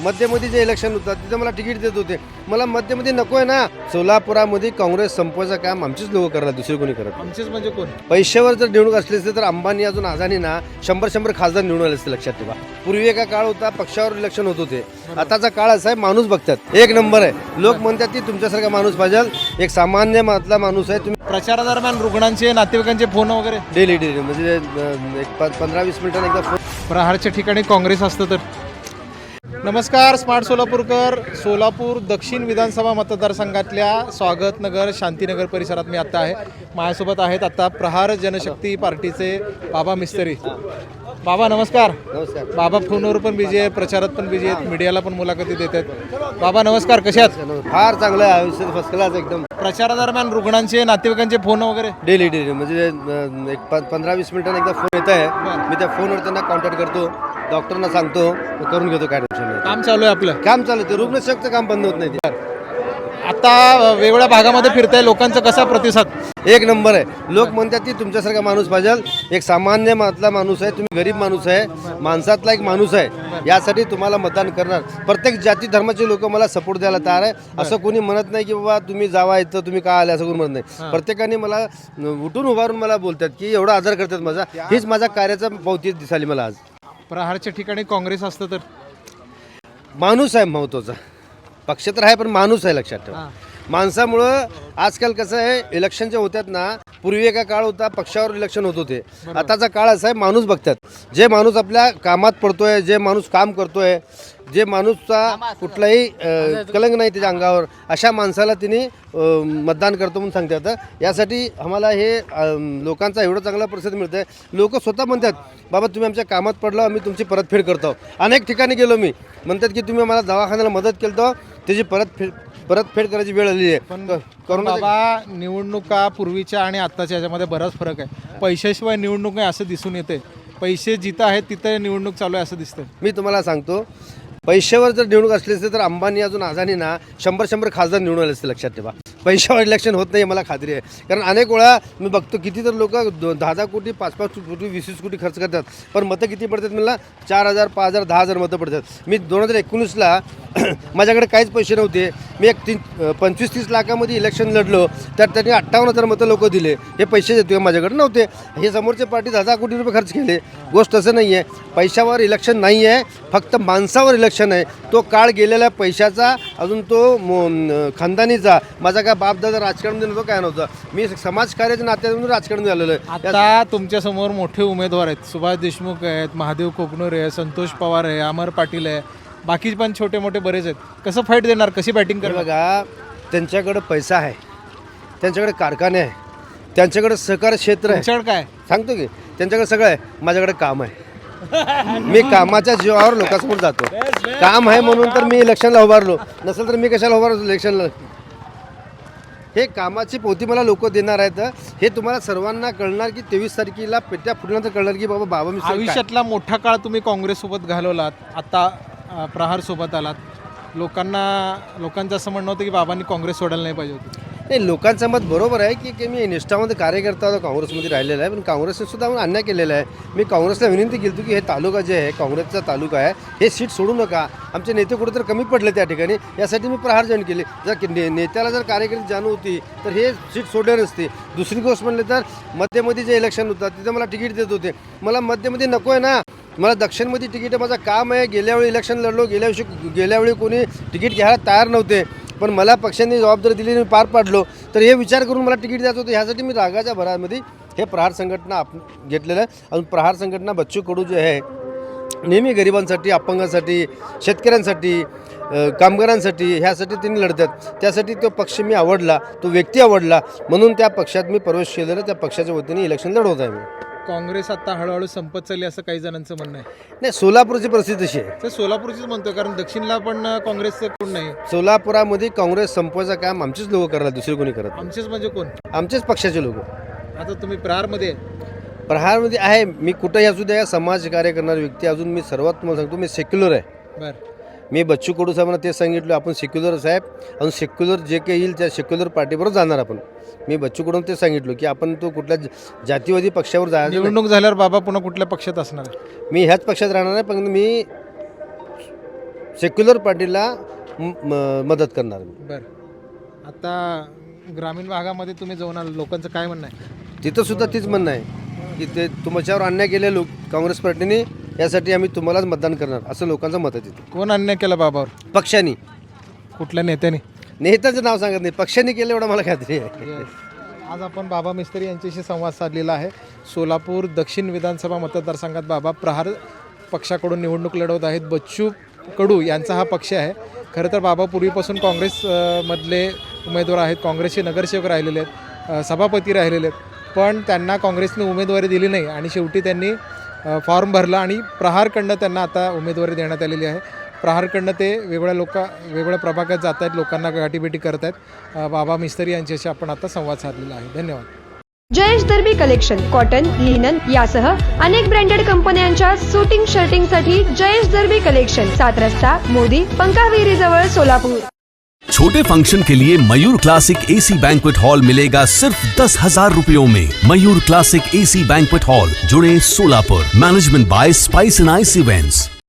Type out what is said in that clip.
मध्यमध्ये जे इलेक्शन होतं तिथं मला तिकीट देत होते. मला मध्यमध्ये नको आहे ना. सोलापुरामध्ये काँग्रेस संपवायचं काम आमचीच लोक करतात, दुसरे कोणी करत नाही. आमचेच म्हणजे कोण? पैशावर जर निवडणूक असली असते तर अंबानी अजून अदानी ना 100 खासदार निवडून आले असते. लक्षात ठेवा. पूर्वी एका काळ होता पक्षावर इलेक्शन होत होते. आताचा काळ असा आहे माणूस बघतात. एक नंबर आहे. लोक म्हणतात की तुमच्यासारखा माणूस पाहिजे, एक सामान्य मातला माणूस आहे. तुम्ही प्रचारादरम्यान रुग्णांचे नातेवाईकांचे फोन वगैरे डेली म्हणजे एक 15-20 मिनिटांनी एकदा फोन. प्रहारच्या ठिकाणी काँग्रेस असतं तर. नमस्कार स्मार्ट सोलापूरकर. सोलापूर दक्षिण विधानसभा मतदारसंघातल्या स्वागतनगर शांतीनगर परिसरात मी आत्ता आहे. माझ्यासोबत आहेत आता प्रहार जनशक्ती पार्टीचे बाबा मिस्त्री. बाबा नमस्कार. नमस्कार. बाबा फोनवर पण बिझी आहे, प्रचारात पण बिझी आहेत, मीडियाला पण मुलाखती देत आहेत. बाबा नमस्कार, कसे आहात? फार चांगलं आहे आयुष्य, फर्स्ट क्लास एकदम. प्रचारादरम्यान रुग्णांचे नातेवाईकांचे फोन वगैरे डेली म्हणजे एक 15-20 मिनिटांनी एकदा फोन येत आहे. मी त्या फोनवर त्यांना कॉन्टॅक्ट करतो, डॉक्टरना सांगतो, करून घेतो. काय टेन्शन नाही. काम चालू आहे आपलं. काम चालू आहे. रुग्णसेवकचं काम बंद होत नाही ते. आता वेगवेगळ्या भागामध्ये फिरताय, लोकांचा कसा प्रतिसाद? एक नंबर आहे. लोक म्हणतात की तुमच्यासारखा माणूस पाहिजे, एक सामान्य मातला माणूस आहे. तुम्ही गरीब माणूस आहे, माणसातला एक माणूस आहे. यासाठी तुम्हाला मतदान करणार. प्रत्येक जाती धर्माचे लोक मला सपोर्ट द्यायला तयार आहे. असं कोणी म्हणत नाही की बाबा तुम्ही जावा इथं, तुम्ही का आले, असं कोणी म्हणत नाही. प्रत्येकाने मला उठून उभारून मला बोलतात की एवढा आदर करतात माझा. हीच माझ्या कार्याचा पावती दिसाली मला आज. प्रहारच्या ठिकाणी काँग्रेस असतं तर. माणूस आहे महत्त्वाचा. पक्ष तर आहे पण माणूस आहे. लक्षात ठेवा. माणसामुळं आजकाल कसं आहे, इलेक्शन जे होतात ना, पूर्वी एका काळ होता पक्षावर इलेक्शन होत होते. आताचा काळ असा आहे माणूस बघतात. जे माणूस आपल्या कामात पडतोय, जे माणूस काम करतोय, जे माणूसचा कुठलाही कलंक नाही त्याच्या अंगावर, अशा माणसाला तिने मतदान करतो म्हणून सांगतात. यासाठी आम्हाला हे लोकांचा एवढं चांगला प्रतिसाद मिळतं आहे. लोक स्वतः म्हणतात बाबा तुम्ही आमच्या कामात पडलो, आम्ही तुमची परतफेड करतो. अनेक ठिकाणी गेलो मी, म्हणतात की तुम्ही मला दवाखान्याला मदत केली तर त्याची परतफेड करायची वेळ आली आहे. पण बाबा निवडणुका पूर्वीच्या आणि आत्ताच्या याच्यामध्ये बराच फरक आहे. पैशाशिवाय निवडणूक नाही असं दिसून येते. पैसे जिथं आहेत तिथं निवडणूक चालू आहे असं दिसतं. मी तुम्हाला सांगतो, पैशावर जर निवडणूक असली असते तर अंबानी अजून अदानी ना 100 खासदार निवडून आले असते. लक्षात ठेवा. पैशावर इलेक्शन होत नाही मला खात्री आहे. कारण अनेक वेळा मी बघतो किती तर लोक 10 कोटी 5 कोटी 20 कोटी खर्च करतात, पण मतं किती पडतात मला? 4,000 5,000 10,000 मतं पडतात. मी 2019ला माझ्याकडे काहीच पैसे नव्हते. मी एक 25-30 लाखामध्ये इलेक्शन लढलो, तर त्यांनी 58,000 मतं लोक दिले. हे पैसे देतो माझ्याकडे नव्हते. हे समोरच्या पार्टी 10 कोटी रुपये खर्च केले. गोष्ट असं नाही आहे. पैशावर इलेक्शन नाही आहे, फक्त माणसावर इलेक्शन आहे. तो काळ गेलेल्या पैशाचा, अजून तो खानदानीचा. माझा काय बापदादा राजकारण नव्हतं, काय नव्हतं. मी समाजकार्याच्या नात्यातून राजकारण झालेलं आहे. आता तुमच्या समोर मोठे उमेदवार आहेत. सुभाष देशमुख आहेत, महादेव कोकनूर आहे, संतोष पवार आहे, अमर पाटील आहे, बाकी पण छोटे मोठे बरेच आहेत. कसं फाईट देणार, कशी बॅटिंग करणार? बघा, त्यांच्याकडे पैसा आहे, त्यांच्याकडे कारखाने आहे, त्यांच्याकडे सहकार क्षेत्र आहे. तुमच्याकडे काय? सांगतो की त्यांच्याकडे सगळं आहे. माझ्याकडे काम आहे. मी कामाच्या जीवावर लोकांसमोर जातो. काम आहे म्हणून तर मी इलेक्शनला उभारलो, नसेल तर मी कशाला उभारलो इलेक्शनला? हे कामाची पोथी मला लोक देणार आहेत. हे तुम्हाला सर्वांना कळणार की 23 तारखेला पेट्या फुटल्यानंतर कळणार की बाबा मी आयुष्यातला मोठा काळ तुम्ही काँग्रेससोबत घालवलात, आता प्रहारसोबत आलात. लोकांचं असं म्हणणं होतं की बाबांनी काँग्रेस सोडायला नाही पाहिजे होती. नाही, लोकांचं मत बरोबर आहे की मी निष्ठामध्ये कार्यकर्ता होतो, काँग्रेसमध्ये राहिलेला आहे. पण काँग्रेसने सुद्धा मला अन्याय केलेला आहे. मी काँग्रेसला विनंती केली होती की हे तालुका जे आहे, काँग्रेसचा तालुका आहे, हे सीट सोडू नका. आमचे नेते कुठेतरी कमी पडले त्या ठिकाणी. यासाठी मी प्रहार जॉईन केली. जर नेत्याला जर कार्यकर्ते जाणू होती तर हे सीट सोडले नसते. दुसरी गोष्ट म्हणले तर मध्यमध्ये जे इलेक्शन होतं तिथं मला तिकीट देत होते. मला मध्यमध्ये नको आहे ना. मला दक्षिणमध्ये तिकीट आहे. माझं काम आहे. गेल्यावेळी इलेक्शन लढलो, गेल्यावेळी कोणी तिकीट घ्यायला तयार नव्हते, पण मला पक्षांनी जबाबदारी दिली, मी पार पाडलो. तर हे विचार करून मला तिकीट द्यायचं होतं. ह्यासाठी मी रागाच्या भरामध्ये हे प्रहार संघटना घेतलेलं आहे. अजून प्रहार संघटना बच्चू कडू जे आहे, नेहमी गरिबांसाठी, अपंगांसाठी, शेतकऱ्यांसाठी, कामगारांसाठी, ह्यासाठी त्यांनी लढतात. त्यासाठी तो पक्ष मी आवडला, तो व्यक्ती आवडला, म्हणून त्या पक्षात मी प्रवेश केलेला. त्या पक्षाच्या वतीने इलेक्शन लढवत आहे मी. काँग्रेस आता हळूहळू संपत चालली असं काही जणांचं म्हणणं आहे. नाही, सोलापूरची परिस्थिती तशी आहे. तर सोलापूरचीच म्हणतो, कारण दक्षिणला पण काँग्रेसचं कोण नाही. सोलापुरामध्ये काँग्रेस संपवायचं काम आमचीच लोक करतात, दुसरे कोणी करत नाही. आमचेच म्हणजे कोण? आमचेच पक्षाचे लोक. आता तुम्ही प्रहारमध्ये प्रहारमध्ये आहे. मी कुठंही असू द्या, समाज कार्य करणारी व्यक्ती. अजून मी सर्वात तुम्हाला सांगतो, मी सेक्युलर आहे. बरं, मी बच्चू कडू साहेबांना ते सांगितलं, आपण सेक्युलर साहेब, अजून सेक्युलर जे काही येईल त्या सेक्युलर पार्टीबरोबर जाणार आपण. मी बच्चू कडून ते सांगितलं की आपण तो कुठल्या जातीवादी पक्षावर जायचं. निवडणूक झाल्यावर बाबा पुन्हा कुठल्या पक्षात असणार आहे? मी ह्याच पक्षात राहणार आहे, पण मी सेक्युलर पार्टीला मदत करणार मी. बरं, आता ग्रामीण भागामध्ये तुम्ही जाऊन आला, लोकांचं काय म्हणणं आहे? तिथं सुद्धा तीच म्हणणं आहे की ते तुमच्यावर अन्याय केले लोक काँग्रेस पार्टीने, यासाठी आम्ही तुम्हालाच मतदान करणार असं लोकांचं मत आहे तिथे. कोण अन्याय केला बाबावर? पक्षाने, कुठल्या नेत्याने? नेत्याचं नाव सांगत नाही, पक्षाने केलं एवढं मला खात्री आहे. आज आपण बाबा मिस्त्री यांच्याशी संवाद साधलेला आहे. सोलापूर दक्षिण विधानसभा मतदारसंघात बाबा प्रहार पक्षाकडून निवडणूक लढवत आहेत. बच्चू कडू यांचा हा पक्ष आहे. खरं तर बाबा पूर्वीपासून काँग्रेस मधले उमेदवार आहेत, काँग्रेसचे नगरसेवक राहिलेले आहेत, सभापती राहिलेले आहेत, पण त्यांना काँग्रेसने उमेदवारी दिली नाही आणि शेवटी त्यांनी फॉर्म भरला आणि प्रहारकडनं त्यांना आता उमेदवारी देण्यात आलेली आहे. प्रहारकडनं ते वेगवेगळ्या प्रभागात जात आहेत, लोकांना गाठीभेटी करत आहेत. बाबा मिस्त्री यांच्याशी आपण आता संवाद साधलेला आहे. धन्यवाद. जयेश दर्बी कलेक्शन कॉटन, लिनन यासह अनेक ब्रँडेड कंपन्यांच्या सुटिंग शर्टिंगसाठी जयेश दर्बी कलेक्शन, 7 रस्ता मोदी पंकाविरी जवळ सोलापूर. छोटे फंक्शन के लिए Mayur classic AC banquet hall मिलेगा सिर्फ 10,000 रुपयों में। Mayur classic AC banquet hall, जुड़े Solapur. Management by spice and ice events.